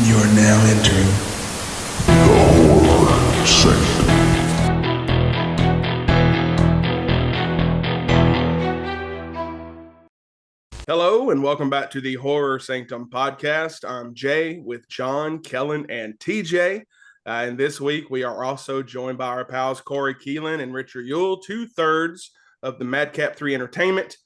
You are now entering the horror sanctum. Hello, and welcome back to the Horror Sanctum podcast. I'm Jay with John, Kellen, and TJ. And this week we are also joined by our pals Corey Keelan and Richard Yule, 2/3 of the Madcap 3 Entertainment,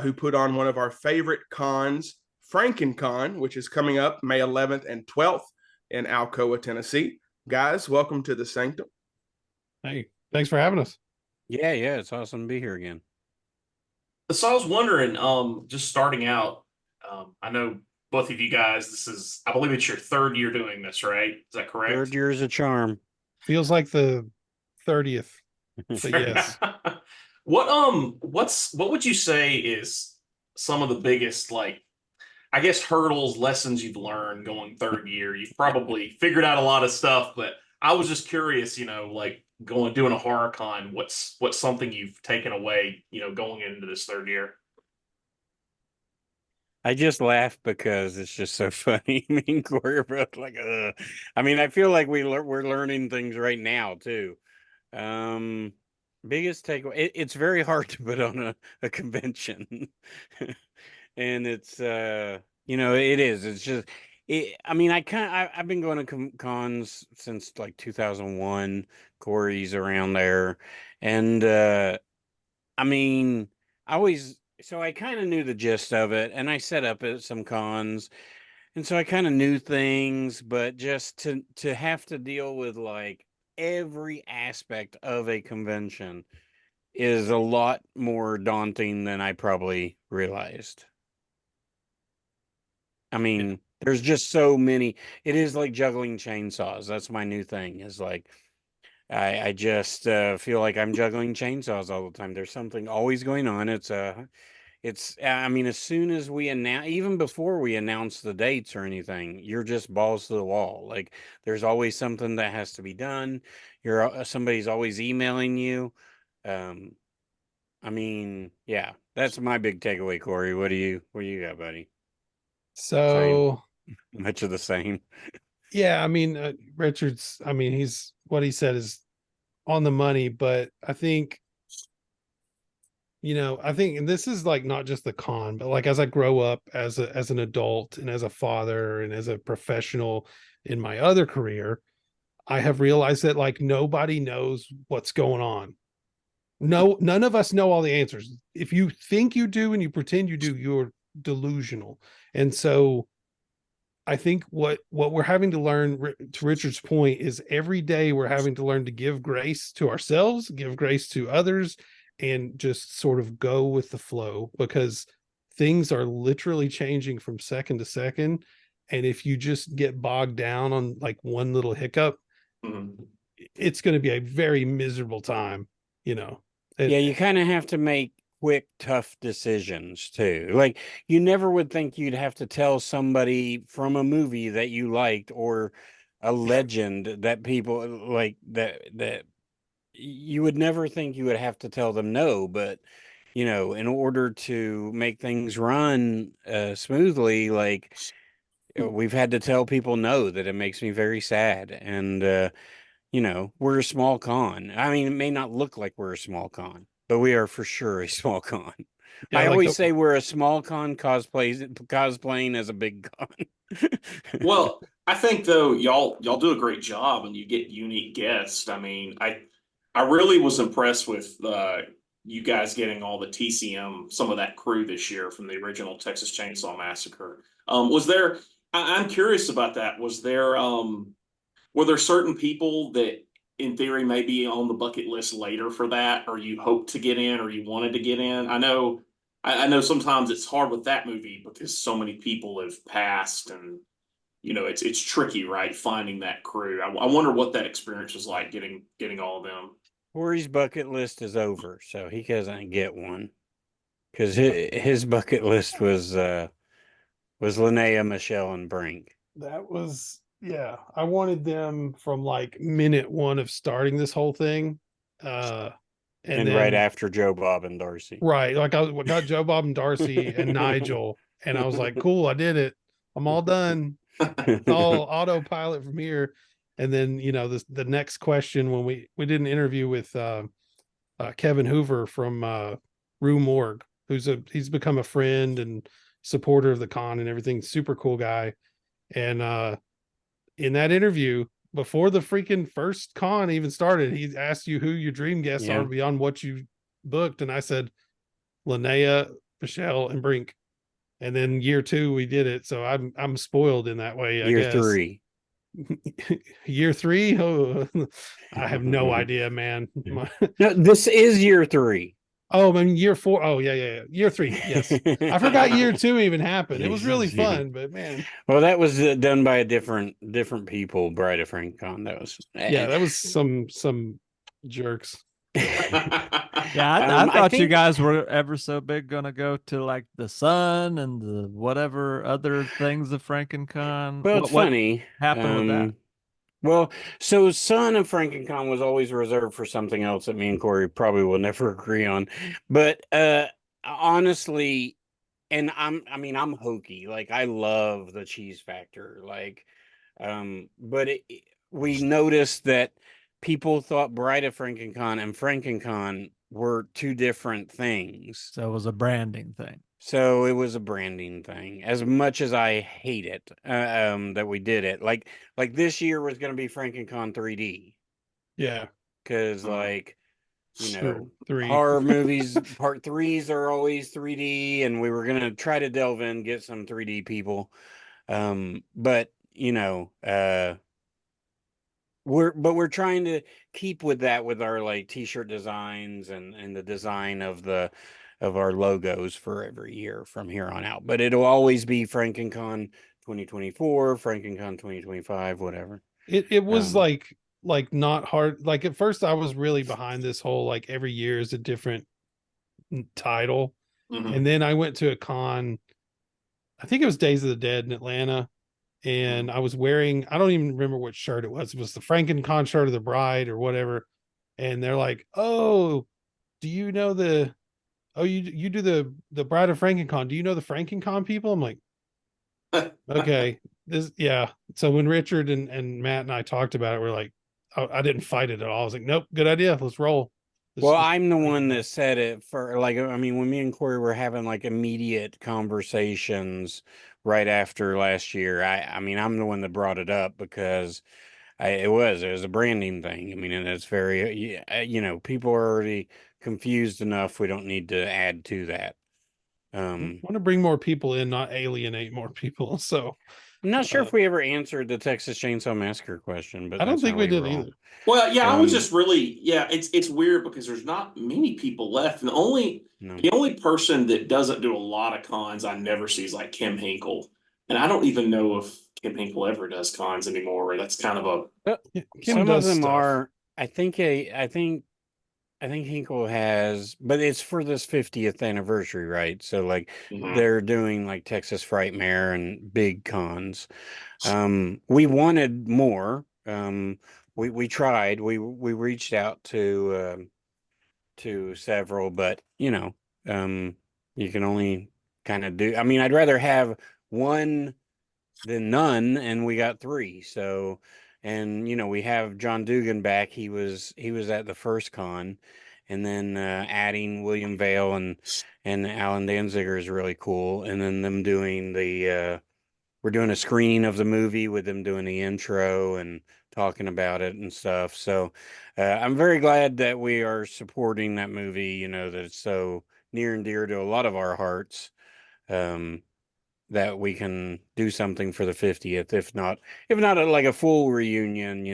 who put on one of our favorite cons, Frankencon, which is coming up May 11th and 12th in Alcoa, Tennessee. Guys, welcome to the Sanctum. Hey, thanks for having us. Yeah, it's awesome to be here again. So I was wondering, just starting out, I know both of you guys, I believe it's your third year doing this, right? Is that correct? Third year is a charm. Feels like the 30th, but yes. What would you say is some of the biggest, I guess, hurdles, lessons you've learned going third year? You've probably figured out a lot of stuff, but I was just curious, doing a horror con, what's something you've taken away, going into this third year? I just laugh because it's just so funny. Me and Corey are both like, I mean, I feel like we're learning things right now too. Biggest takeaway, it's very hard to put on a convention. And it's it is. It's just I've been going to cons since like 2001. Corey's around there, and I kind of knew the gist of it, and I set up at some cons, and so I kind of knew things, but just to have to deal with like every aspect of a convention is a lot more daunting than I probably realized. I mean, there's just so many. It is like juggling chainsaws. That's my new thing. Is like I just feel like I'm juggling chainsaws all the time. There's something always going on. I mean, as soon as we announce, even before we announce the dates or anything, you're just balls to the wall. Like there's always something that has to be done. Somebody's always emailing you. Yeah, that's my big takeaway, Corey. What do you got, buddy? So Much of the same. yeah, Richard's, what he said is on the money, but I think, and this is like not just the con, but like as I grow up as an adult and as a father and as a professional in my other career, I have realized that like nobody knows what's going on. No, none of us know all the answers. If you think you do and you pretend you do, you're delusional. And so I think what we're having to learn, to Richard's point, is every day we're having to learn to give grace to ourselves, give grace to others, and just sort of go with the flow, because things are literally changing from second to second. And if you just get bogged down on like one little hiccup, it's going to be a very miserable time, Yeah, you kind of have to make quick, tough decisions too. Like you never would think you'd have to tell somebody from a movie that you liked or a legend that people like that you would never think you would have to tell them no, but in order to make things run smoothly, like we've had to tell people no, that it makes me very sad. And we're a small con. I mean, it may not look like we're a small con, but we are for sure a small con. Yeah, I always say we're a small con cosplaying as a big con. Well, I think though y'all do a great job and you get unique guests. I mean, I really was impressed with you guys getting all the TCM, some of that crew this year from the original Texas Chainsaw Massacre. I'm curious about that. Were there certain people that in theory may be on the bucket list later for that, or you hope to get in, or you wanted to get in? I know sometimes it's hard with that movie because so many people have passed, and it's tricky, right? Finding that crew. I wonder what that experience was like getting all of them. Corey's bucket list is over, so he doesn't get one because his bucket list was Linnea, Michelle, and Brink. That was, yeah, I wanted them from like minute one of starting this whole thing. And then, right after Joe Bob and Darcy. Right. Like I got Joe Bob and Darcy and Nigel, and I was like, cool, I did it. I'm all done. It's all autopilot from here. And then, the next question, when we did an interview with Kevin Hoover from Rue Morgue, he's become a friend and supporter of the con and everything. Super cool guy. And in that interview, before the freaking first con even started, he asked you who your dream guests are beyond what you booked. And I said, Linnea, Michelle, and Brink. And then year 2 we did it. So I'm spoiled in that way, I guess. Year 3. Year 3? Oh, I have no idea, man. No, this is year 3. Oh, I mean year 4. Oh, yeah. Year 3. Yes. I forgot year 2 even happened. It was really fun, but man. Well, that was done by different people. Bride of Frankencon. That was that was some jerks. I thought you guys were ever so big gonna go to like the Sun and the whatever other things of Frankencon. Well, it's funny. Happened with that? Well, so Son of Frankencon was always reserved for something else that me and Corey probably will never agree on. But honestly, and I'm hokey. Like, I love the cheese factor. Like, but we noticed that people thought Bride of Frankencon and Frankencon were 2 different things. So it was a branding thing. So it was a branding thing. As much as I hate it, that we did it. Like this year was going to be Frankencon 3D. Yeah. Because Three. horror movies part 3s are always 3D, and we were going to try to delve in, get some 3D people. But we're trying to keep with that with our like t-shirt designs and the design of our logos for every year from here on out. But it'll always be Frankencon 2024, Frankencon 2025, whatever. It was like not hard. Like at first I was really behind this whole like every year is a different title. Mhm. And then I went to a con, I think it was Days of the Dead in Atlanta. And I was wearing, I don't even remember what shirt it was. It was the Frankencon shirt of the bride or whatever. And they're like, "Oh, do you know you do the Bride of Frankencon? Do you know the Frankencon people?" I'm like, okay, So when Richard and Matt and I talked about it, we're like, I didn't fight it at all. I was like, nope, good idea. Let's roll. Well, I'm the one that said it for, like, I mean, when me and Corey were having like immediate conversations right after last year, I mean, I'm the one that brought it up because it was a branding thing. I mean, and it's very, people are already confused enough. We don't need to add to that. I want to bring more people in, not alienate more people. So I'm not sure if we ever answered the Texas Chainsaw Massacre question, but I don't think we did either. Well, yeah, I was just really, it's weird because there's not many people left. And the only person that doesn't do a lot of cons I never see is like Kim Hinkle. And I don't even know if Kim Hinkle ever does cons anymore. That's kind of some of them are, I think Hinkle has, but it's for this 50th anniversary, right? So like they're doing like Texas Frightmare and big cons. We wanted more. We tried. We reached out to several, but you can only kind of do. I mean, I'd rather have one than none, and we got 3. So, and we have John Dugan back. He was at the first con, and then adding William Vale and Alan Danziger is really cool. And then them doing we're doing a screening of the movie with them doing the intro and talking about it and stuff. So I'm very glad that we are supporting that movie, that it's so near and dear to a lot of our hearts, that we can do something for the 50th, if not like a full reunion,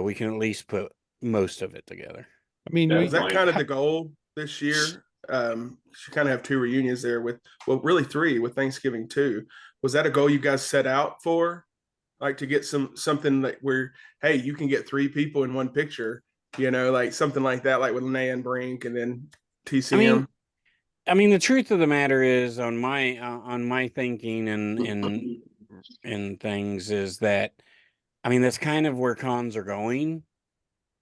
we can at least put most of it together. I mean, is that kind of the goal this year? You kind of have 2 reunions there really 3 with Thanksgiving too. Was that a goal you guys set out for? Like to get something like where, hey, you can get 3 people in one picture, like something like that, like with Linnea and Brink and then TCM. I mean, the truth of the matter is, on my thinking and things is that, I mean, that's kind of where cons are going.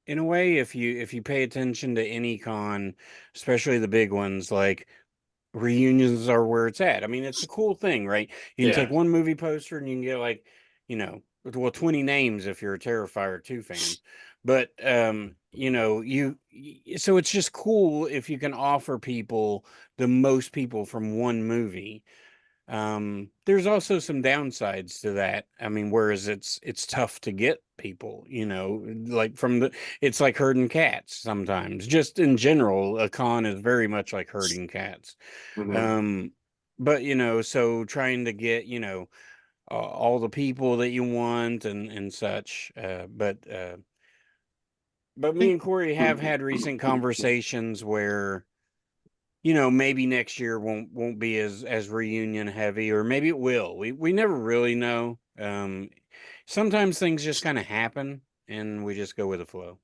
In a way, if you pay attention to any con, especially the big ones, like reunions are where it's at. I mean, it's a cool thing, right? You can Yeah. take one movie poster and you can get like, 20 names if you're a Terrifier 2 fan. But so it's just cool if you can offer people the most people from one movie. There's also some downsides to that. I mean, whereas it's tough to get people, like it's like herding cats sometimes. Just in general, a con is very much like herding cats. Mhm. But so trying to get, all the people that you want and such. But me and Corey have had recent conversations where, maybe next year won't be as reunion heavy, or maybe it will. We never really know. Sometimes things just kind of happen and we just go with the flow.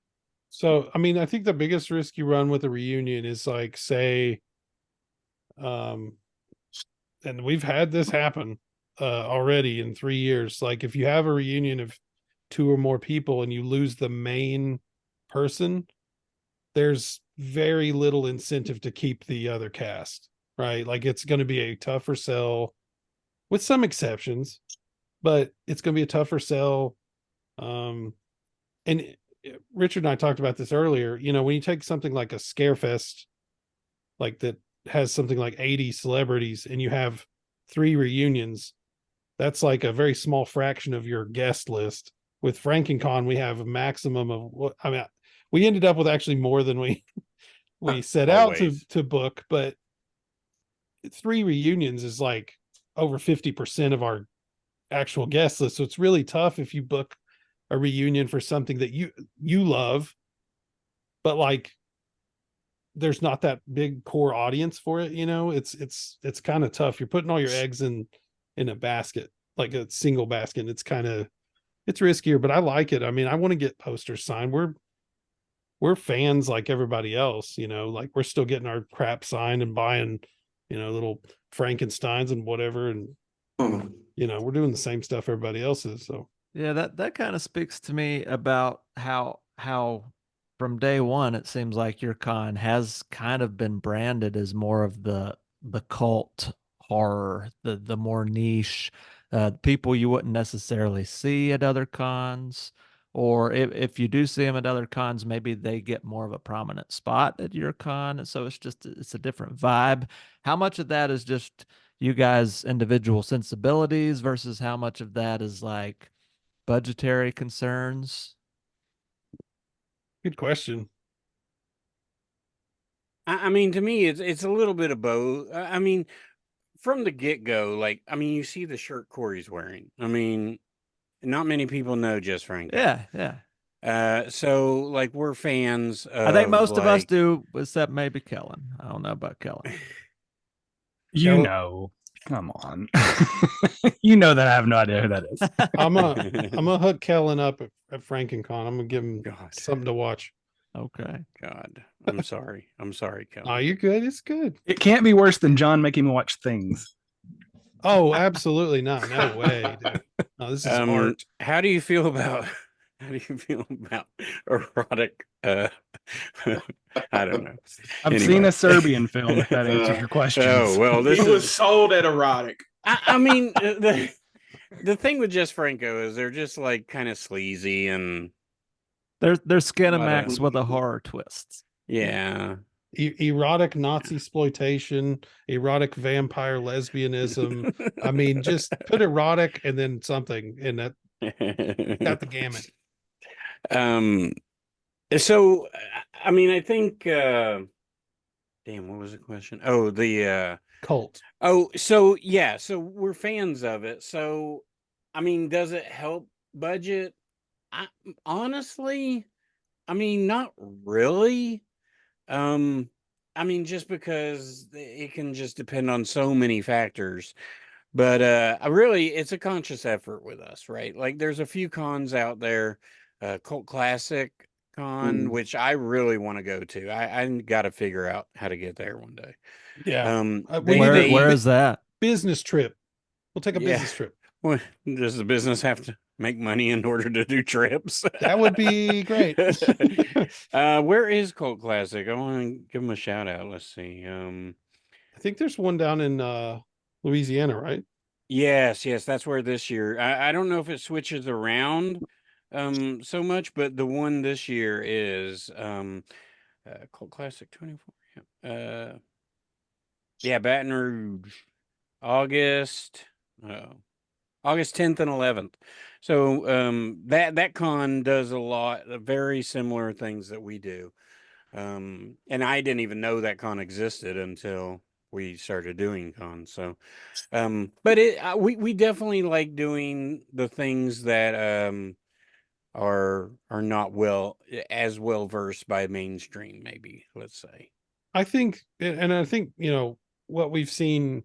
So, I mean, I think the biggest risk you run with a reunion is like, say, and we've had this happen already in 3 years. Like, if you have a reunion of 2 or more people and you lose the main person, there's very little incentive to keep the other cast, right? Like, it's going to be a tougher sell with some exceptions, but it's going to be a tougher sell. And Richard and I talked about this earlier. When you take something like a Scarefest, like that has something like 80 celebrities, and you have 3 reunions, that's like a very small fraction of your guest list. With Frankencon, we have a maximum of what I mean. We ended up with actually more than we set out to book, but 3 reunions is like over 50% of our actual guest list. So it's really tough if you book a reunion for something that you love, but like there's not that big core audience for it. It's kind of tough. You're putting all your eggs in a basket, like a single basket. It's riskier, but I like it. I mean, I want to get posters signed. We're fans like everybody else, like we're still getting our crap signed and buying, little Frankensteins and whatever. And, we're doing the same stuff everybody else is. So yeah, that kind of speaks to me about how from day one it seems like your con has kind of been branded as more of the cult horror, the more niche, people you wouldn't necessarily see at other cons, or if you do see them at other cons, maybe they get more of a prominent spot at your con. And so it's a different vibe. How much of that is just you guys' individual sensibilities versus how much of that is like budgetary concerns? good question. I mean, to me, it's a little bit of both. I mean, from the get-go, you see the shirt Corey's wearing. I mean, not many people know Just Franco. Yeah. So like we're fans of, I think most of us do, except maybe Kellen. I don't know about Kellen. Come on. You know that I have no idea who that is. I'm gonna hook Kellen up at Frankencon. I'm gonna give him something to watch. Okay. God, I'm sorry. I'm sorry, Kellen. Oh, you're good. It's good. It can't be worse than John making me watch Things. Oh, absolutely not. No way, dude. No, this is art. How do you feel about erotic? I don't know. I've seen a Serbian film, if that answers your question. Oh, well, He was sold at erotic. I mean, the thing with Just Franco is they're just like kind of sleazy and they're Skinamax with a horror twist. Yeah. Erotic Nazi exploitation, erotic vampire lesbianism. I mean, just put erotic and then something in that. Got the gamut. So I mean, I think damn, what was the question? Oh, the cult. Oh, so yeah, so we're fans of it. So I mean, does it help budget? Honestly, I mean, not really. I mean, just because it can just depend on so many factors. But it's a conscious effort with us, right? Like there's a few cons out there, Cult Classic Con, which I really want to go to. I got to figure out how to get there one day. Yeah. Where is that? Business trip. We'll take a business trip. Well, does the business have to make money in order to do trips? That would be great. Where is Cult Classic? I want to give them a shout out. Let's see. I think there's one down in Louisiana, right? Yes, that's where this year. I don't know if it switches around so much, but the one this year is Cult Classic 24. Yeah, Baton Rouge, August August 10th and 11th. So that con does a lot of very similar things that we do. And I didn't even know that con existed until we started doing cons. So but we definitely like doing the things that are not as well versed by mainstream, maybe, let's say. I think, and I think, what we've seen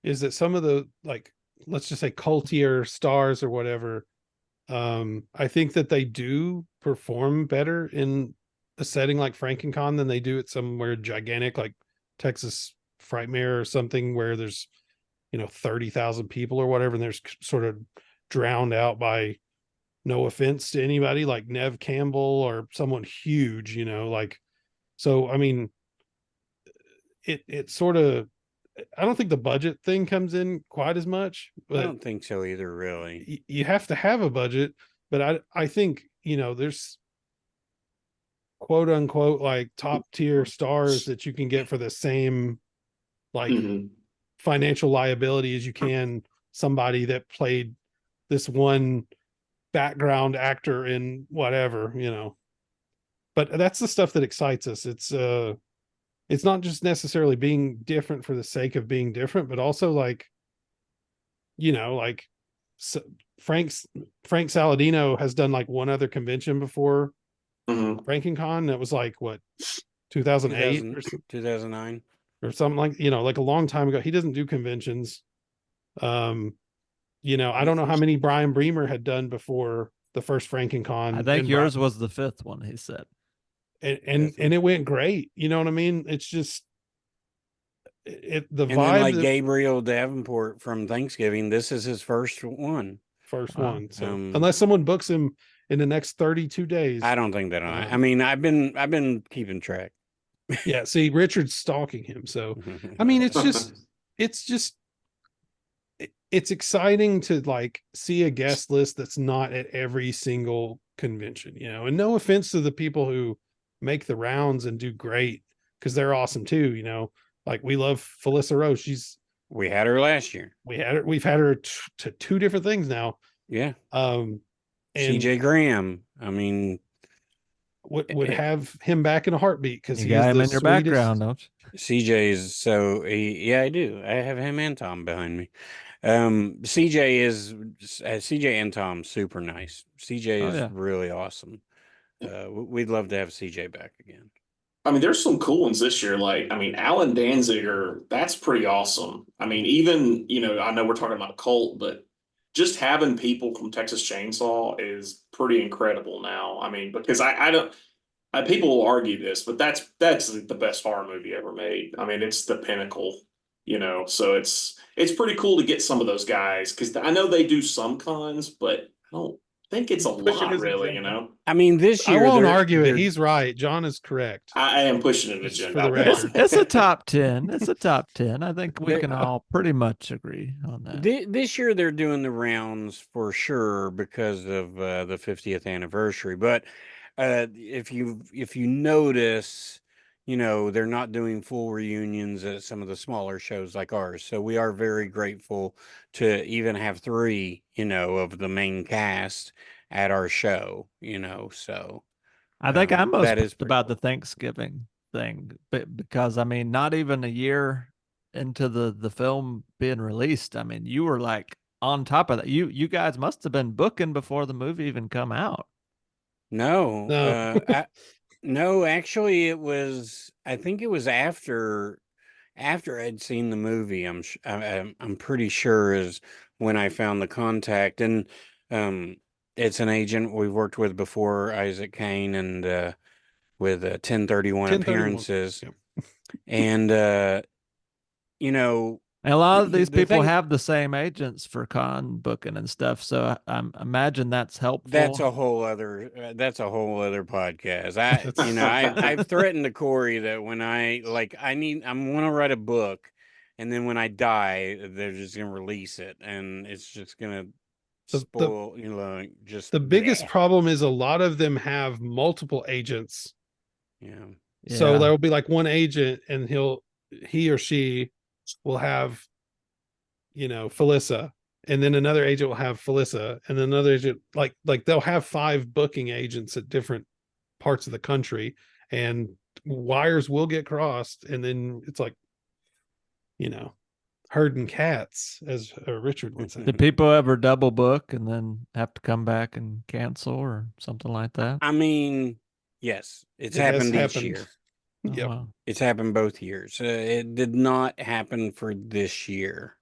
is that some of the, like, let's just say cultier stars or whatever, I think that they do perform better in a setting like Frankencon than they do at somewhere gigantic like Texas Frightmare or something where there's 30,000 people or whatever, and there's sort of drowned out by, no offense to anybody, like Nev Campbell or someone huge, like, so I mean, it sort of, I don't think the budget thing comes in quite as much, I but don't think so either, really. you have to have a budget. But I think, there's quote unquote like top tier stars that you can get for the same like financial liability as you can somebody that played this one background actor in whatever, but that's the stuff that excites us. It's not just necessarily being different for the sake of being different, but also like, like, so Frank Saladino has done like one other convention before Frankencon. That was like what, 2008 or 2009 or something, like, like a long time ago. He doesn't do conventions. I don't know how many Brian Bremer had done before the first Frankencon. I think yours was the 5th one, he said. And it went great. You know what I mean? It's just the and vibe. Then like Gabriel Davenport from Thanksgiving, this is his first one. So unless someone books him in the next 32 days, I don't think that. I mean, I've been keeping track. Yeah, see, Richard's stalking him. So I mean, it's exciting to like see a guest list that's not at every single convention, and no offense to the people who make the rounds and do great, because they're awesome too, like we love Felissa Rose. We had her last year. We've had her to 2 different things now. Yeah. And CJ Graham, I mean, would have him back in a heartbeat, because you got him in your background, don't you? CJ's yeah, I do. I have him and Tom behind me. CJ and Tom super nice. CJ is really awesome. We'd love to have CJ back again. I mean, there's some cool ones this year. Like, I mean, Alan Danziger, that's pretty awesome. I mean, even, I know we're talking about Cult, but just having people from Texas Chainsaw is pretty incredible now. I mean, because I don't, people will argue this, but that's the best horror movie ever made. I mean, it's the pinnacle, so it's pretty cool to get some of those guys, because I know they do some cons, but I don't think it's a lot, really, I mean, this year I won't argue it. He's right. John is correct. I am pushing an agenda for the record. It's a top 10. It's a top 10. I think we can all pretty much agree on that. This year they're doing the rounds for sure because of the 50th anniversary. But if you notice, they're not doing full reunions at some of the smaller shows like ours. So we are very grateful to even have 3, of the main cast at our show, so. I think I'm most pissed about the Thanksgiving thing, because I mean, not even a year into the film being released, I mean, you were like on top of that. You guys must have been booking before the movie even come out. No. No, actually, I think it was after I'd seen the movie. I'm pretty sure is when I found the contact, and it's an agent we've worked with before, Isaac Kane, and with 1031 appearances, and And a lot of these people have the same agents for con booking and stuff, so I imagine that's helpful. That's a whole other podcast. I've threatened to Corey that when I want to write a book, and then when I die, they're just gonna release it, and it's just gonna The spoil, just the biggest bleh. problem is a lot of them have multiple agents. Yeah. So Yeah. there will be like one agent, and he or she will have, Felissa, and then another agent will have Felissa, and then another agent, like they'll have 5 booking agents at different parts of the country, and wires will get crossed, and then it's like, herding cats, as Richard would say. Did people ever double book and then have to come back and cancel or something like that? I mean, yes, it's It has happened each happened. year. Oh, Yep. wow. It's happened both years. It did not happen for this year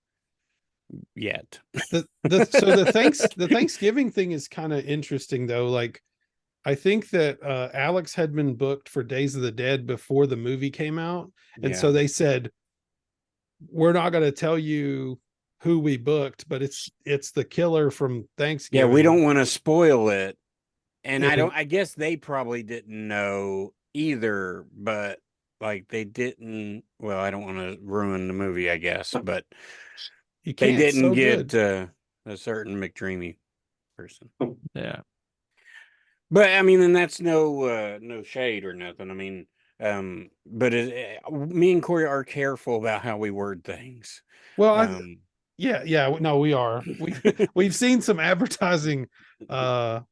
yet. So the the Thanksgiving thing is kind of interesting though. Like, I think that Alex had been booked for Days of the Dead before the movie came out, and so Yeah. they said, we're not going to tell you who we booked, but it's the killer from Yeah, Thanksgiving. we don't want to spoil it. And Yeah. I guess they probably didn't know either, but like they didn't, well, I don't want to ruin the movie, I guess, but You they can't. didn't So get good. a certain McDreamy person. Yeah. But I mean, and that's no shade or nothing. I mean, but me and Corey are careful about how we word things. Well, yeah, no, we are. We've seen some advertising for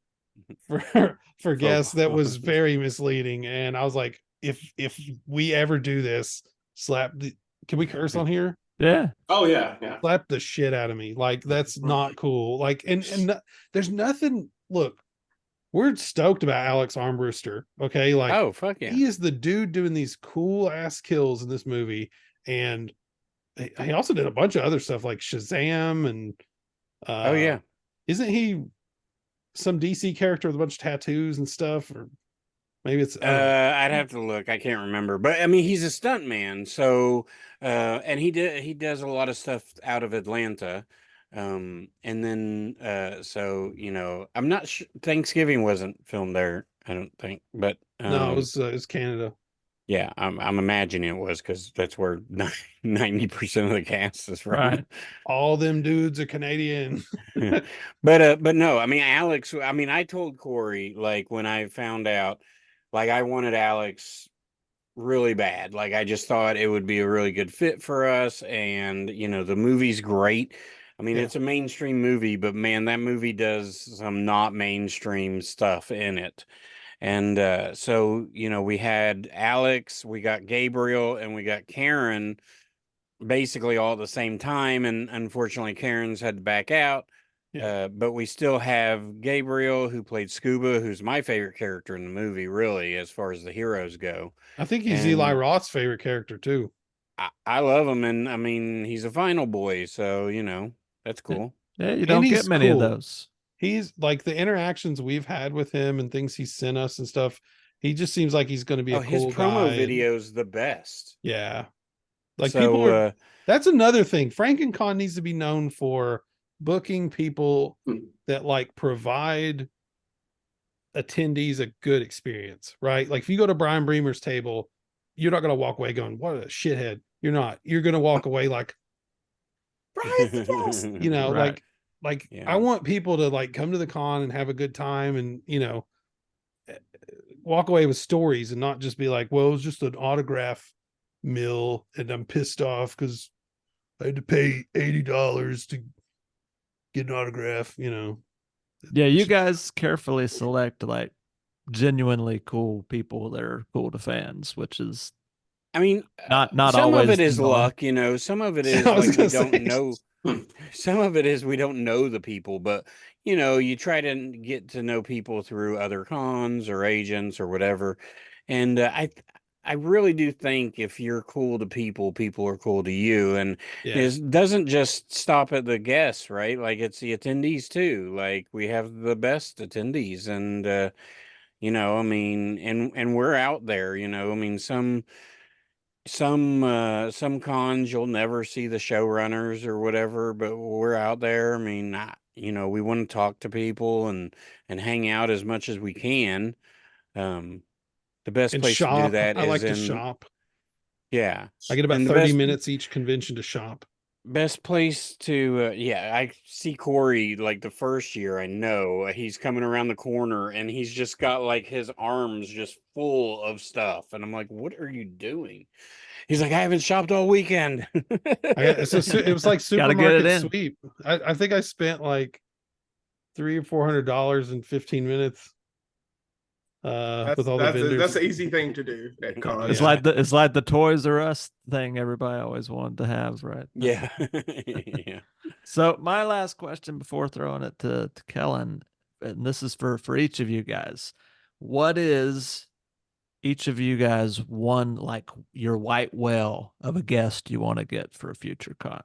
guests that was very misleading, and I was like, if we ever do this, can we curse on here? Yeah. Oh yeah. Slap the shit out of me. Like, that's not cool. Like, and there's nothing. Look, we're stoked about Alex Armbruster. Okay, like, oh fuck yeah, he is the dude doing these cool ass kills in this movie, and he also did a bunch of other stuff like Shazam, and oh yeah. isn't he some DC character with a bunch of tattoos and stuff? Or maybe it's, I don't know. I'd have to look. I can't remember, but I mean, he's a stunt man. So, and he does a lot of stuff out of Atlanta. And then, so, I'm not sure Thanksgiving wasn't filmed there, I don't think, but, No, it was Canada. yeah, I'm imagining it was because that's where 90% of the cast is from. Right. All them dudes are Canadian. But no, I mean, Alex, I mean, I told Corey, like, when I found out, like, I wanted Alex really bad. Like, I just thought it would be a really good fit for us. And, the movie's great. I mean, Yeah. it's a mainstream movie, but man, that movie does some not mainstream stuff in it. And so, we had Alex, we got Gabriel, and we got Karen basically all at the same time. And unfortunately, Karen's had to back out. Yeah. But we still have Gabriel, who played Scuba, who's my favorite character in the movie, really, as far as the heroes go. I think he's And Eli Roth's favorite character too. I love him, and I mean, he's a final boy, so that's cool. Yeah, you And don't he's get many of cool. those. He's like, the interactions we've had with him and things he sent us and stuff. He just seems like he's going to be a His cool promo guy. video's the best. Yeah. Like, So, people are, that's another thing. Frankencon needs to be known for booking people that like provide attendees a good experience, right? Like, if you go to Brian Bremer's table, you're not going to walk away going, what a shithead. You're not. You're going to walk away like, Brian's the best. Right. Like Yeah. I want people to like come to the con and have a good time, and walk away with stories, and not just be like, well, it was just an autograph mill and I'm pissed off because I had to pay $80 to get an autograph. Yeah, you guys carefully select like genuinely cool people that are cool to fans, which is I mean, not some always of it is the norm. luck, Some of it is I was like we gonna don't say. know. Some of it is we don't know the people, but you try to get to know people through other cons or agents or whatever. And I really do think if you're cool to people, people are cool to you. And Yeah. it doesn't just stop at the guests, right? Like, it's the attendees too. Like, we have the best attendees, and I mean, and we're out there. I mean, some cons you'll never see the showrunners or whatever, but we're out there. I mean, we want to talk to people and hang out as much as we can. The best And place to do shop. that I is like to in shop. Yeah. I get about And the 30 best- minutes each convention to shop. Best place to, I see Corey like the first year. I know he's coming around the corner and he's just got like his arms just full of stuff. And I'm like, what are you doing? He's like, I haven't shopped all weekend. It was like Gotta get it supermarket in. sweep. I think I spent like $300 or $400 in 15 minutes. With all the vendors. That's an easy thing to do at cons. It's like the Toys R Us thing everybody always wanted to have, right? Yeah. Yeah. So my last question before throwing it to Kellen, and this is for each of you guys. What is each of you guys one like your white whale of a guest you want to get for a future con?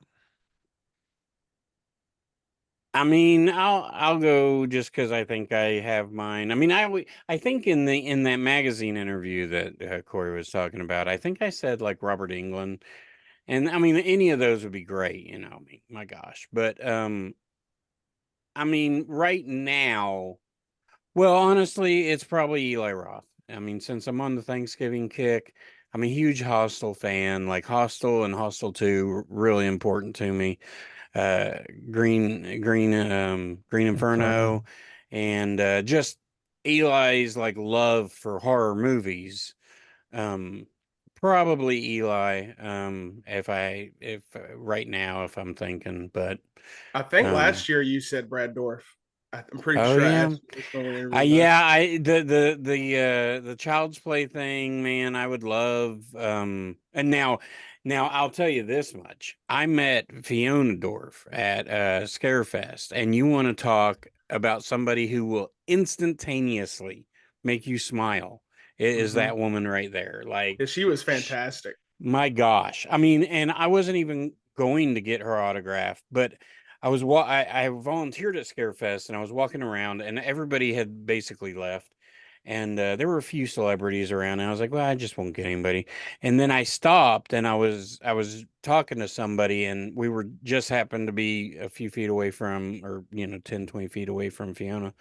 I mean, I'll go just because I think I have mine. I mean, I think in that magazine interview that Corey was talking about, I think I said like Robert Englund, and I mean any of those would be great. You know, I mean, my gosh, but I mean, right now, well, honestly, it's probably Eli Roth. I mean, since I'm on the Thanksgiving kick, I'm a huge Hostel fan. Like Hostel and Hostel 2, really important to me. Green Inferno, and just Eli's like love for horror movies. Probably Eli. If right now, if I'm thinking, but I think last year you said Brad Dorff. I'm pretty Oh, sure I yeah. asked you this when we interviewed the Child's Play thing, man, I would love. And now I'll tell you this much: I met Fiona Dorff at Scarefest, and you want to talk about somebody who will instantaneously make you smile? It is that woman right there. Like, Yeah, she was fantastic. my gosh. I mean, and I wasn't even going to get her autograph, but I volunteered at Scarefest and I was walking around and everybody had basically left. And there were a few celebrities around and I was like, well, I just won't get anybody. And then I stopped and I was talking to somebody and we were just happened to be a few feet away from, or 10, 20 feet away from Fiona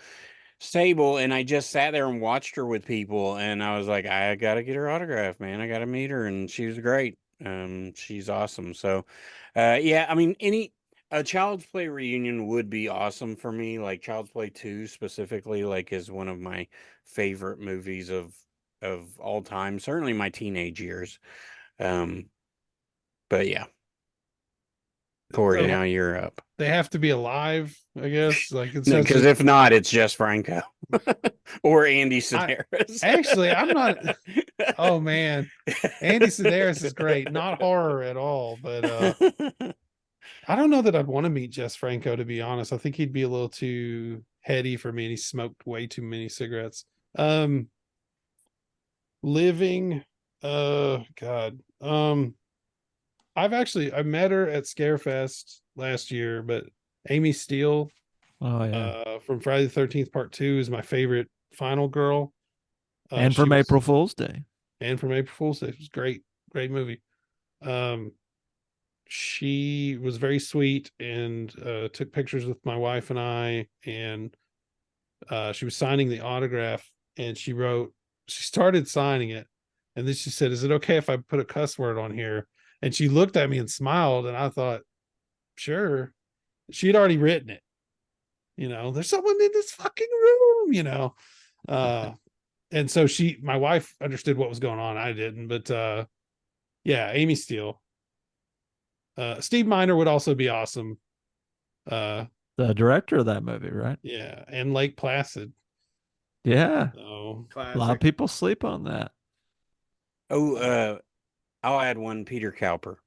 stable, and I just sat there and watched her with people, and I was like, I gotta get her autograph, man. I gotta meet her, and she was great. She's awesome. So yeah, I mean, a Child's Play reunion would be awesome for me. Like Child's Play 2 specifically, like, is one of my favorite movies of all time, certainly my teenage years. But yeah, Corey, now you're up. They have to be alive, I guess. Like, it's Because if not, it's just Franco or Andy Sedaris. Actually, I'm not. Oh man, Andy Sedaris is great. Not horror at all, but I don't know that I'd want to meet Jess Franco, to be honest. I think he'd be a little too heady for me, and he smoked way too many cigarettes. Living, God. I met her at Scarefest last year, but Amy Steele, from Friday the 13th Part 2 is my favorite final girl. And from April Fool's Day. And from April Fool's Day. It was great movie. She was very sweet and took pictures with my wife and I, and she was signing the autograph, and she started signing it, and then she said, "Is it okay if I put a cuss word on here?" And she looked at me and smiled, and I thought, sure. She'd already written it. There's someone in this fucking room, and so my wife understood what was going on. I didn't, but yeah, Amy Steele. Steve Miner would also be awesome. The director of that movie, right? Yeah, and Lake Placid. Yeah. So, a lot of people sleep on that. Oh, I'll add one, Peter Cowper,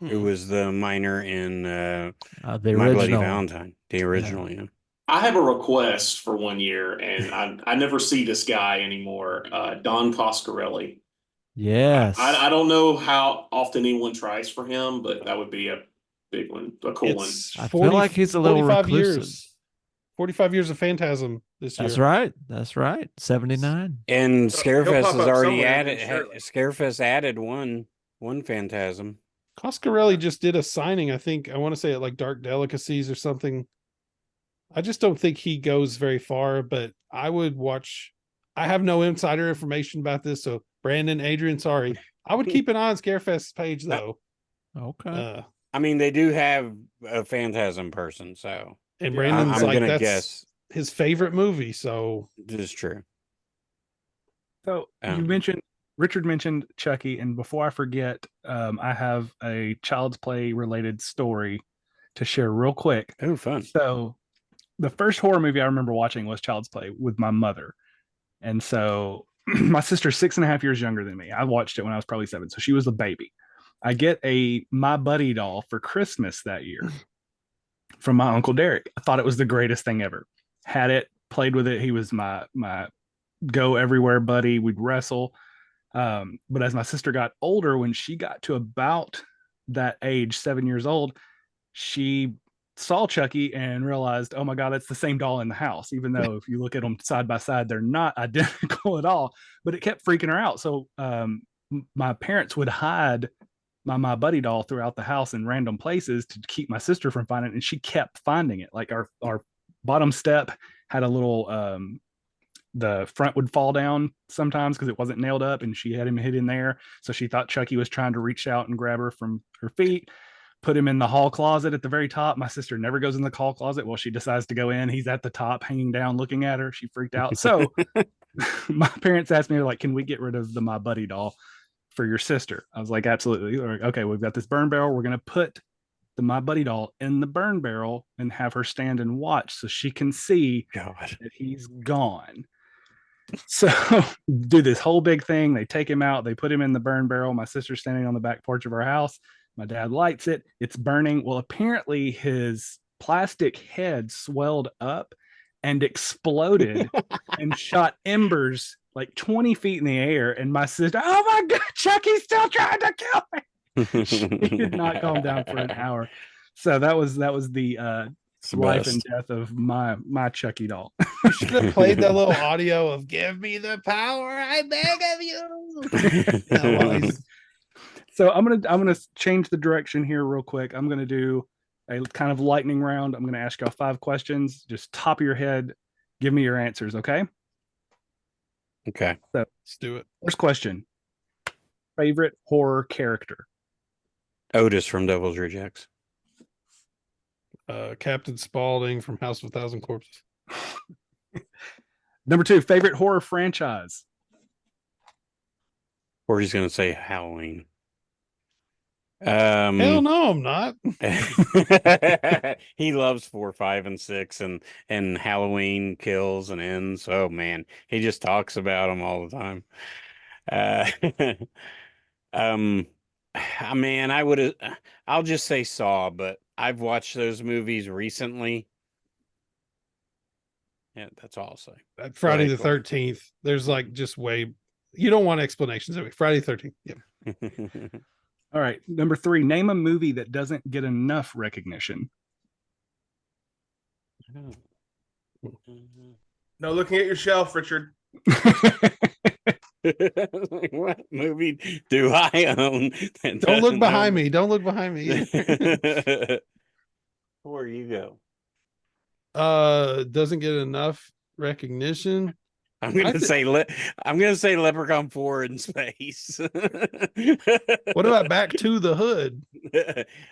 who was the miner in the My original Bloody Valentine, the original. Yeah. I have a request for one year, and I never see this guy anymore. Don Coscarelli. Yes. I don't know how often anyone tries for him, but that would be a big one, a cool one. I feel like he's a little 45 reclusive. years. 45 years of Phantasm this year. That's right. 79. And Scarefest pop has up already somewhere, added. surely. Scarefest added one Phantasm. Coscarelli just did a signing, I think. I want to say at like Dark Delicacies or something. I just don't think he goes very far, but I would watch. I have no insider information about this, so Brandon, Adrian, sorry. I would keep an eye on Scarefest's page though. Okay. I mean, they do have a Phantasm person, so And Yeah, Brandon's I'm like, gonna that's guess his favorite movie. So this is true. So Richard mentioned Chucky, and before I forget, I have a Child's Play related story to share real quick. Oh, fun. So the first horror movie I remember watching was Child's Play with my mother. And so my sister's 6.5 years younger than me. I watched it when I was probably 7. So she was a baby. I get a My Buddy doll for Christmas that year from my Uncle Derek. I thought it was the greatest thing ever. Had it, played with it. He was my go everywhere buddy. We'd wrestle. But as my sister got older, when she got to about that age, 7 years old, she saw Chucky and realized, oh my God, it's the same doll in the house. Even though if you look at them side by side, they're not identical at all. But it kept freaking her out. So my parents would hide my buddy doll throughout the house in random places to keep my sister from finding it. And she kept finding it. Like our bottom step had a little the front would fall down sometimes because it wasn't nailed up, and she had him hidden there. So she thought Chucky was trying to reach out and grab her from her feet. Put him in the hall closet at the very top. My sister never goes in the hall closet. Well, she decides to go in. He's at the top, hanging down, looking at her. She freaked out. So my parents asked me, like, can we get rid of the My Buddy doll for your sister? I was like, absolutely. Like, okay, we've got this burn barrel. We're going to put the My Buddy doll in the burn barrel and have her stand and watch so she can see God. that he's gone. So do this whole big thing. They take him out. They put him in the burn barrel. My sister's standing on the back porch of our house. My dad lights it. It's burning. Well, apparently his plastic head swelled up and exploded and shot embers like 20 feet in the air. And my sister, oh my God, Chucky's still trying to kill me. She did not calm down for an hour. So that was the life and death of my Chucky doll. you should have played that little audio of "Give me the power, I beg of you." So I'm gonna change the direction here real quick. I'm gonna do a kind of lightning round. I'm gonna ask y'all 5 questions. Just top of your head, give me your answers. Okay. Okay. So Let's do it. first question: favorite horror character? Otis from Devil's Rejects. Captain Spaulding from House of a Thousand Corpses. Number 2, favorite horror franchise? Or he's gonna say Halloween. Hell no, I'm not. He loves 4, 5, and 6, and Halloween Kills and Ends. Oh man, he just talks about them all the time. Man, I'll just say Saw, but I've watched those movies recently. Yeah, that's all I'll say. Friday the 13th. There's like just way you don't want explanations of it. Friday the 13th. Yep. All right. Number 3, name a movie that doesn't get enough recognition. No looking at your shelf, Richard. What movie do I own? Don't look behind me. Don't look behind me. Where you go? Doesn't get enough recognition. I'm gonna say Leprechaun 4 in space. What about Back to the Hood?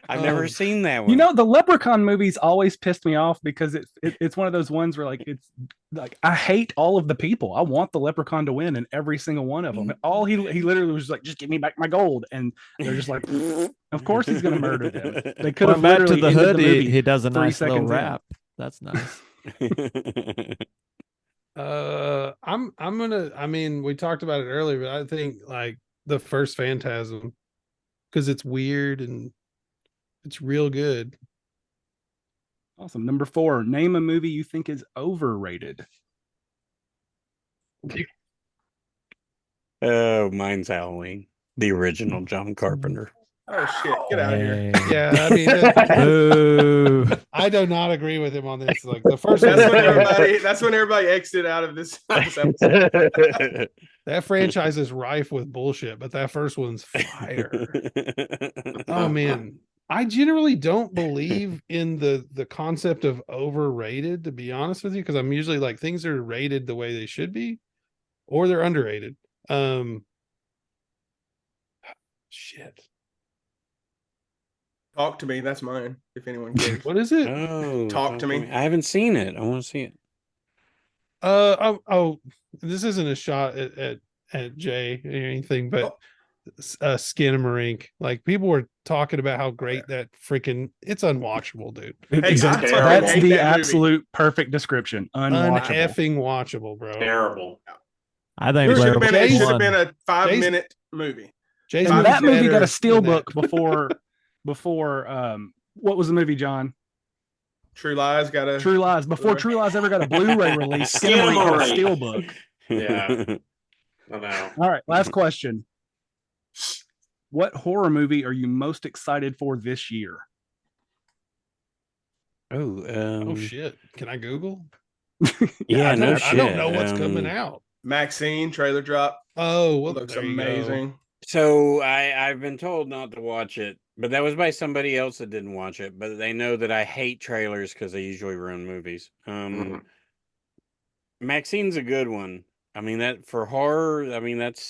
I've never seen that one. You know, the Leprechaun movies always pissed me off because it's one of those ones where like it's like I hate all of the people. I want the Leprechaun to win in every single one of them. All he literally was like, just give me back my gold, and they're just like, of course he's gonna murder them. They could have Back to literally the ended Hood. the movie He does a 3 nice little seconds in. rap. That's nice. I mean, we talked about it earlier, but I think like the first Phantasm, because it's weird and it's real good. Awesome. Number 4, name a movie you think is overrated. Oh, mine's Halloween, the original John Carpenter. Oh shit! Get out of here. Yeah, I mean, I do not agree with him on this. Like the first, that's when everybody exited out of this episode. That franchise is rife with bullshit, but that first one's fire. Oh man, I generally don't believe in the concept of overrated, to be honest with you, because I'm usually like things are rated the way they should be, or they're underrated. Shit. Talk to Me. That's mine. If anyone cares. What is it? Oh, Talk to Me. I haven't seen it. I want to see it. This isn't a shot at Jay or anything, but Oh. Skinamarink. Like people were talking about how great that freaking it's unwatchable, dude. Hey, Exactly. I fucking That's hate the that movie. absolute perfect description. Unwatchable. Uneffing watchable, bro. Terrible. I think It should have Blair been. It Jason- should have Witch been won. a 5-minute movie. Jay's And Five- that movie got better a steel than that. book before what was the movie, John? True Lies got a True Lies. Before True Lies ever got a Blu-ray release, Skinamarink got a Skinamarink. steel book. Yeah. I know. All right, last question. What horror movie are you most excited for this year? Oh shit! Can I Google? Yeah, I no don't, shit. I don't know what's coming out. Maxine trailer drop. Oh, well, Looks there you go. amazing. So I've been told not to watch it, but that was by somebody else that didn't watch it. But they know that I hate trailers because they usually ruin movies. Mhm. Maxine's a good one. I mean that for horror. I mean that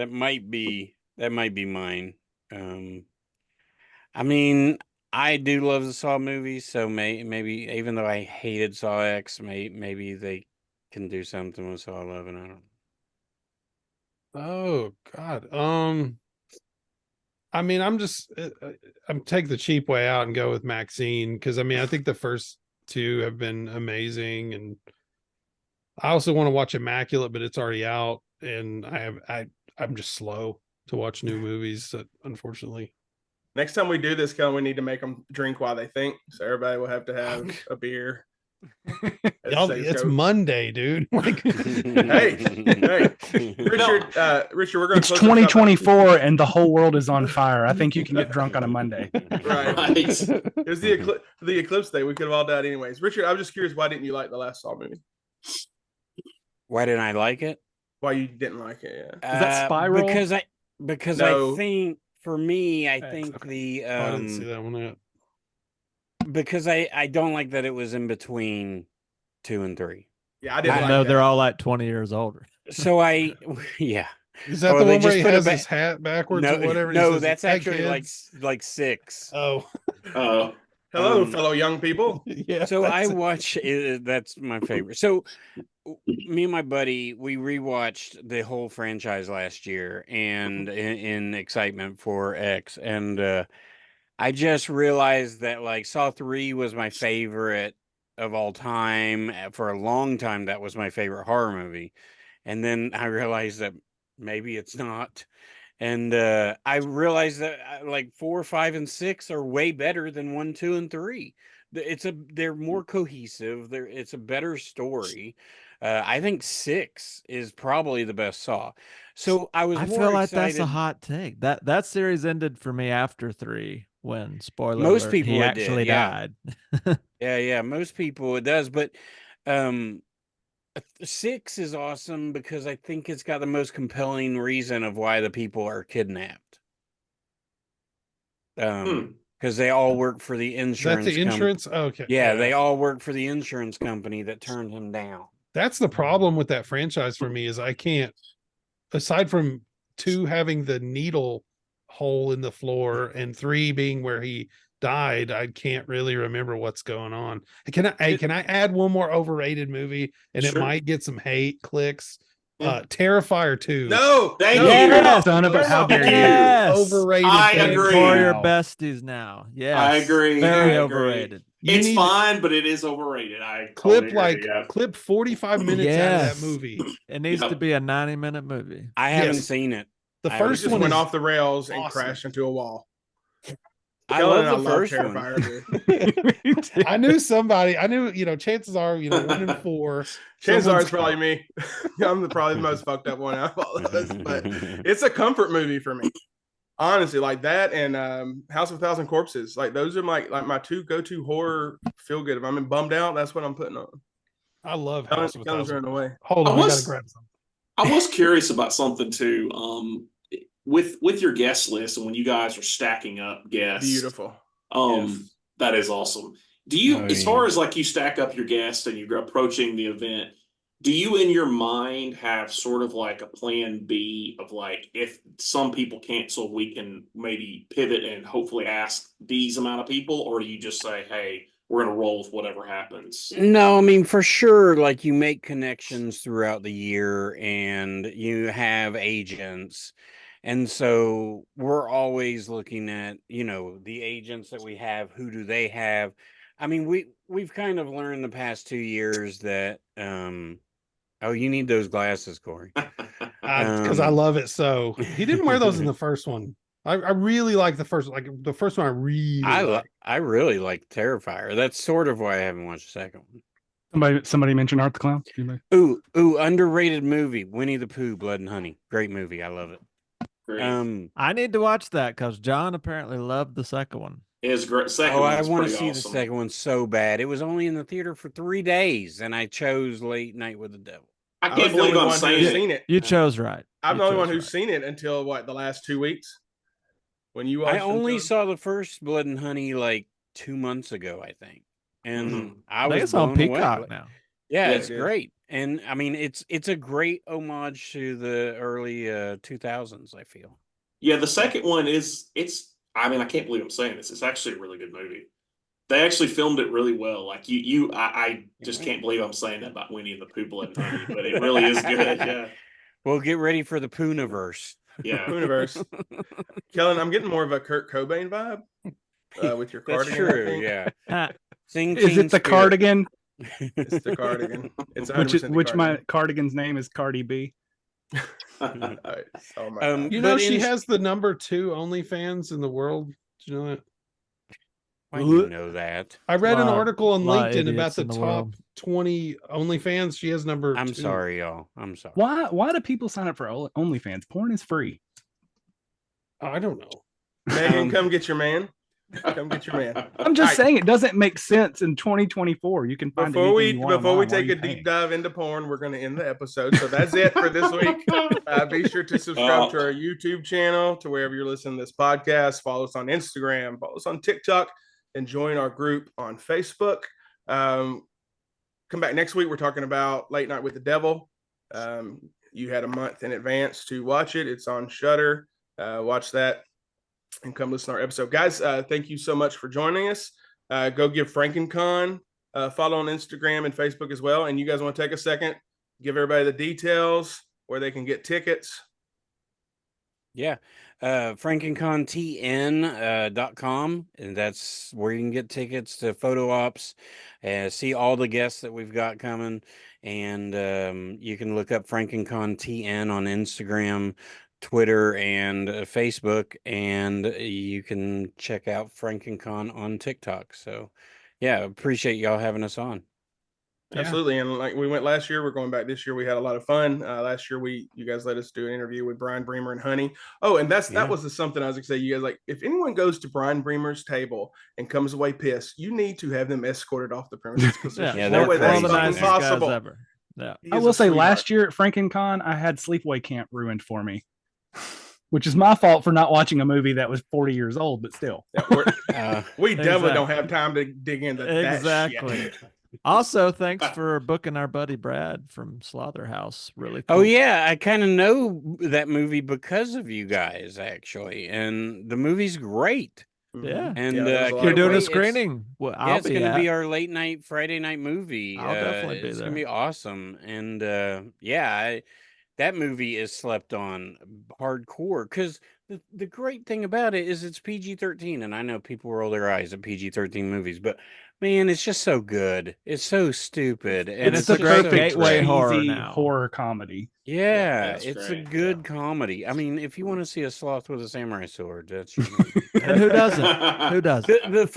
might be mine. I mean I do love the Saw movies, so maybe even though I hated Saw X, maybe they can do something with Saw 11. I don't know. Oh God. I mean, I'm take the cheap way out and go with Maxine because I mean I think the first two have been amazing, and I also want to watch Immaculate, but it's already out, and I'm just slow to watch new movies, unfortunately. Next time we do this, Kellen, we need to make them drink while they think. So everybody will have to have a beer. as Y'all, things it's go. Monday, dude. Like, hey, Richard, Richard, we're going It's 2024 and the whole world is on fire. I think you can get drunk on a Monday. Right. Right. It was the eclipse day. We could have all died anyways. Richard, I was just curious, why didn't you like the last Saw movie? Why didn't I like it? Why you didn't like it? Yeah. Is that Spiral? Because No. I think for me, I Thanks, think okay. oh, I didn't see that one yet. because I don't like that it was in between 2 and 3. Yeah, I didn't I like know that. they're all like 20 years older. So yeah. Is that Oh, the they one where just he put has it his hat backwards No, or whatever? and he no, says, that's "Hey, actually kids." like 6. Oh, Oh, Hello, Um, fellow young people. yeah. So I that's it. watch that's my favorite. So me and my buddy, we rewatched the whole franchise last year and in excitement for X. And I just realized that like Saw 3 was my favorite of all time. For a long time, that was my favorite horror movie. And then I realized that maybe it's not. And I realized that like 4, 5, and 6 are way better than 1, 2, and 3. They're more cohesive. It's a better story. I think 6 is probably the best Saw. So I was I more feel like excited. that's a hot take. That series ended for me after 3 when spoiler Most alert, people he it did, actually yeah. died. Yeah, most people it does, but 6 is awesome because I think it's got the most compelling reason of why the people are kidnapped. Because they all work for the Is that insurance. the insurance? Okay. Yeah, they all work for the insurance company that turned him down. That's the problem with that franchise for me is I can't, aside from 2 having the needle hole in the floor and 3 being where he died, I can't really remember what's going on. Can I add one more overrated movie and it Sure. might get some hate clicks? Yeah. Terrifier 2. No, Thank no, you. no, Son of a, how dare you. Yes. Overrated. I thing. agree. For your Wow. besties now. Yes. I agree. Very I agree. overrated. You It's need- fine, but it is overrated. I Clip totally like agree, yeah. clip 45 minutes out of Yes. that movie. It needs Yep. to be a 90-minute movie. I haven't Yes. seen it. The I He first just one went is off the rails and awesome. crashed into a wall. I Kellen and love the first one. Terrifier, dude. I knew somebody. I knew, chances are, 1 in 4. Chances are someone's- it's probably me. I'm probably the most fucked up one out of all of us, but it's a comfort movie for me. Honestly, like that and House of a Thousand Corpses. Like those are my 2 go-to horror feel good. If I'm bummed out, that's what I'm putting on. I love Kellen's House of a Thousand. running away. Hold I on, I was- gotta grab some. I was curious about something too. With your guest list and when you guys are stacking up guests, Beautiful. Yes. that is awesome. Do you, Oh, as yeah. far as like you stack up your guests and you're approaching the event, do you in your mind have sort of like a plan B of like, if some people cancel, we can maybe pivot and hopefully ask these amount of people? Or do you just say, hey, we're going to roll with whatever happens? No, I mean, for sure, like you make connections throughout the year and you have agents. And so we're always looking at, the agents that we have, who do they have? I mean, we've kind of learned the past 2 years that oh, you need those glasses, Corey. Because I love it. So he didn't wear those in the first one. I really like the first, like the first one. I really like. I really like Terrifier. That's sort of why I haven't watched the second one. Somebody mentioned Art the Clown. Ooh, underrated movie, Winnie the Pooh, Blood and Honey. Great movie. I love it. Great. I need to watch that because John apparently loved the second one. It is great. Second I one's want to pretty see the awesome. second one so bad. It was only in the theater for 3 days, and I chose Late Night with the Devil. I can't believe I'm saying it. You chose right. I'm the only one who's seen it until the last 2 weeks. When you watched I only saw the first Blood and Honey like 2 months ago, I think, and I was it's on blown away. Peacock now. Yeah, Yeah, it's great, and I mean it's a great homage to the early 2000s. I feel. Yeah, the second one is I mean, I can't believe I'm saying this. It's actually a really good movie. They actually filmed it really well. Like I just can't believe I'm saying that about Winnie and the Pooh, Blood and Honey, but it really is good. Yeah. Well, get ready for the Pooniverse. Yeah. Universe. Kellen, I'm getting more of a Kurt Cobain vibe with your That's cardigan. true. Yeah. Sing Is Teen it the Spirit. cardigan? It's the cardigan. It's 100% Which the which my cardigan. cardigan's name is Cardi B. All right. Oh my God. You know, But she in- has the number 2 OnlyFans in the world. Do you know that? Why do you know that? I read an Lot- article on lot of LinkedIn about idiots the in the top world. 20 OnlyFans. She has number 2. I'm sorry, y'all. I'm sorry. Why do people sign up for OnlyFans? Porn is free. I don't know. Megan, come get your man. Come get your man. I'm just All right. saying it doesn't make sense in 2024. You can find Before we anything you want online. take Why a are you deep dive into porn, we're going to end the episode. So that's it for this week. Be sure to subscribe to our YouTube channel, to wherever you're listening to this podcast. Follow us on Instagram, follow us on TikTok, and join our group on Facebook. Come back next week. We're talking about Late Night with the Devil. You had a month in advance to watch it. It's on Shudder. Watch that and come listen to our episode. Guys, thank you so much for joining us. Go give Frankencon follow on Instagram and Facebook as well. And you guys want to take a second, give everybody the details where they can get tickets. Yeah. FrankenconTN.com, and that's where you can get tickets to photo ops, see all the guests that we've got coming. And you can look up Frankencon TN on Instagram, Twitter, and Facebook, and you can check out Frankencon on TikTok. So yeah, appreciate y'all having us on. Yeah. Absolutely. And like we went last year, we're going back this year. We had a lot of fun. Last year, you guys let us do an interview with Brian Bremer and Honey. Oh, and that was something I was going to say. You guys, like, if anyone goes to Brian Bremer's table and comes away pissed, you need to have them escorted off the premises. Yeah, No way they're that's crazy, fucking man. possible. Ever. Yeah. I will say last year at Frankencon, I had Sleepaway Camp ruined for me, which is my fault for not watching a movie that was 40 years old, but still. Yeah, we definitely don't have time to dig into that Exactly. shit. Also, thanks for booking our buddy Brad from Slaughterhouse. Really cool. Oh yeah, I kind of know that movie because of you guys, actually, and the movie's great. Yeah. And you're doing a screening. Well, yeah, it's going to be our late night Friday night movie. I'll definitely be It's there. going to be awesome. And that movie is slept on hardcore because the great thing about it is it's PG-13, and I know people roll their eyes at PG-13 movies, but man, it's just so good. It's so stupid, and it's it's a just great so gateway great. horror Cheesy now. horror comedy. Yeah, that's it's great. a good comedy. I mean, if you want to see a sloth with a samurai sword, that's your movie. And who doesn't? Who doesn't? the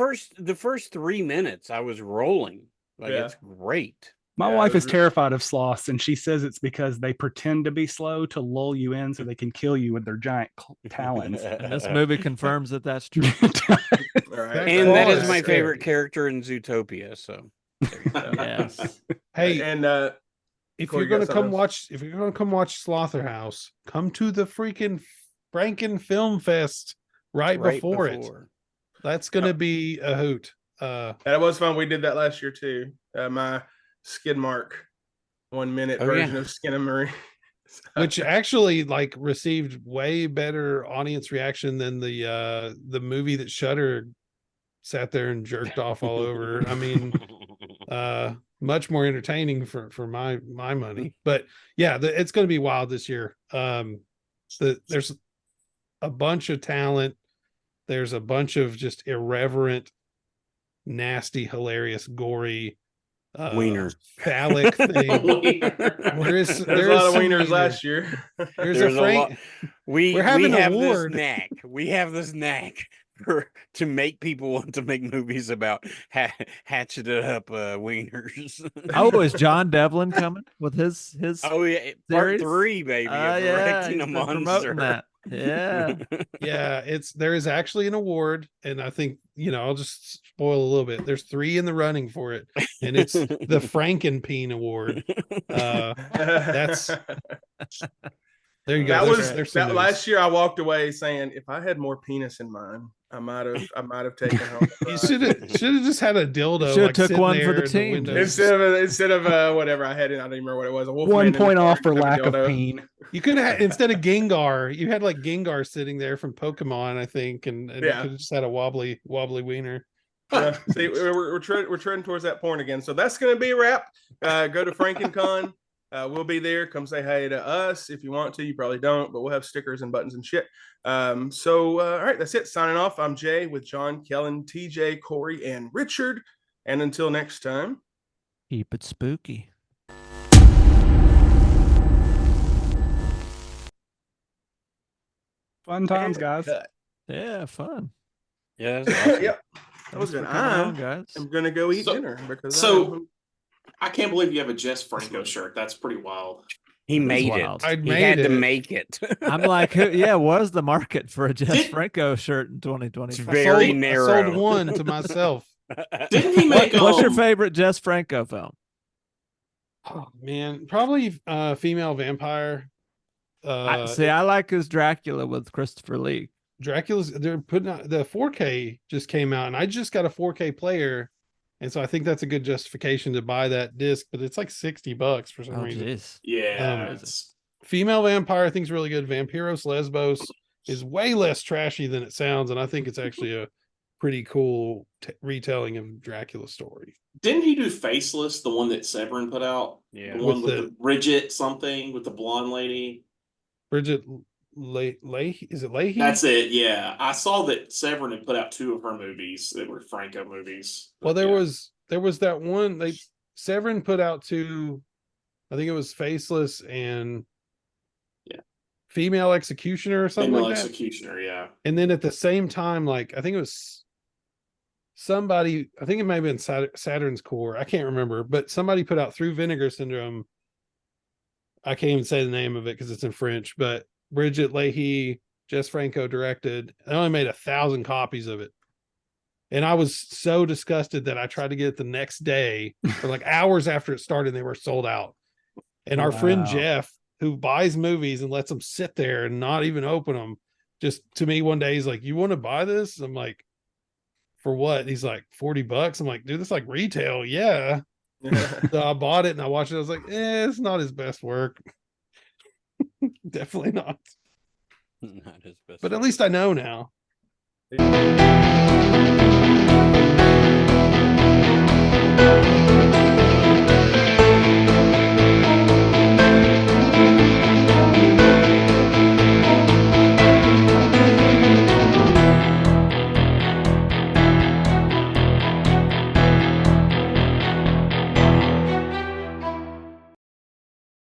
first 3 minutes, I was rolling. Like Yeah. it's great. My Yeah, wife it was is terrified of sloths, and she says it's because they pretend to be slow to lull you in so they can kill you with their giant talons. And this movie confirms that that's true. All right. And that is my Scary. favorite character in Zootopia. So there you go. Yes. Hey, And if Corey, you're you gonna got come something watch, if you're gonna come watch Slaughterhouse, come to the freaking Franken Film Fest right before it. That's gonna be a hoot. that was fun. We did that last year too. My skid mark 1 minute Oh, version yeah. of Skinnamarink. which actually like received way better audience reaction than the movie that Shudder sat there and jerked off all over. I mean, much more entertaining for my money. But yeah, it's going to be wild this year. There's a bunch of talent. There's a bunch of just irreverent, nasty, hilarious, gory, Wiener. phallic thing. There's a lot of wieners last year. There's a Frank. We have an have award. this knack. We have this knack to make people want to make movies about hatcheted up wieners. Oh, is John Devlin coming with his Oh yeah, part series? 3, baby. Of Yeah, Erecting he's a been Monster. promoting that. Yeah. Yeah, there is actually an award, and I think I'll just spoil a little bit. There's 3 in the running for it, and it's the Frankencon Award. That's there you go. That last year I walked away saying, if I had more penis in mine, I might have taken home. You should have just had a dildo. Should have like, took sitting one for there the in team. windows. Instead of whatever I had, I don't even remember what it was. A Wolfman 1 point off for instead lack of dildo. pain. You could have instead of Gengar, you had like Gengar sitting there from Pokemon, I think, and you could have just had a wobbly wiener. Yeah, see, we're treading towards that point again. So that's going to be a wrap. Go to Frankencon. We'll be there. Come say hey to us if you want to. You probably don't, but we'll have stickers and buttons and shit. All right, that's it. Signing off. I'm Jay with John, Kellen, TJ, Corey, and Richard. And until next time, Keep it spooky. Fun times, guys. Yeah, fun. Yeah, that's awesome. Yep. Thanks was for good. coming on, guys. I'm gonna go eat So- dinner because so- I can't believe you have a Jess Franco shirt. That's pretty wild. He That is made wild. it. I He made had to it. make it. I'm like, what is the market for a Jess Did- Franco shirt in 2020? It's I very sold- narrow. I sold one to myself. Didn't he make What's your favorite Jess Franco film? Oh man, probably female vampire. I like his Dracula with Christopher Lee. They're putting out the 4K just came out, and I just got a 4K player, and so I think that's a good justification to buy that disc. But it's like $60 for some Oh, reason. jeez. Yeah. Female vampire I think is really good. Vampiros Lesbos is way less trashy than it sounds, and I think it's actually a pretty cool retelling of Dracula's story. Didn't he do Faceless, the one that Severin put out? Yeah. The one With with the- the Bridget something with the blonde lady. Bridget Leahy, is it Leahy? That's it. Yeah, I saw that Severin had put out 2 of her movies that were Franco movies. Well, But, there was that one Severin put out 2. I think it was Faceless and Female Executioner or something Female like that. Executioner. Yeah. And then at the same time, like I think it was somebody, I think it may have been Saturn's Core. I can't remember, but somebody put out Through Vinegar Syndrome. I can't even say the name of it because it's in French, but Bridget Leahy, Jess Franco directed. I only made 1,000 copies of it. And I was so disgusted that I tried to get it the next day or like hours after it started, they were sold out. And our friend Wow. Jeff, who buys movies and lets them sit there and not even open them, just to me one day, he's like, "You want to buy this?" I'm like, "For what?" He's like, $40. I'm like, "Dude, that's like retail." Yeah. So I bought it and I watched it. I was like, it's not his best work. Definitely not. Not his best. But at least I know now. Yeah.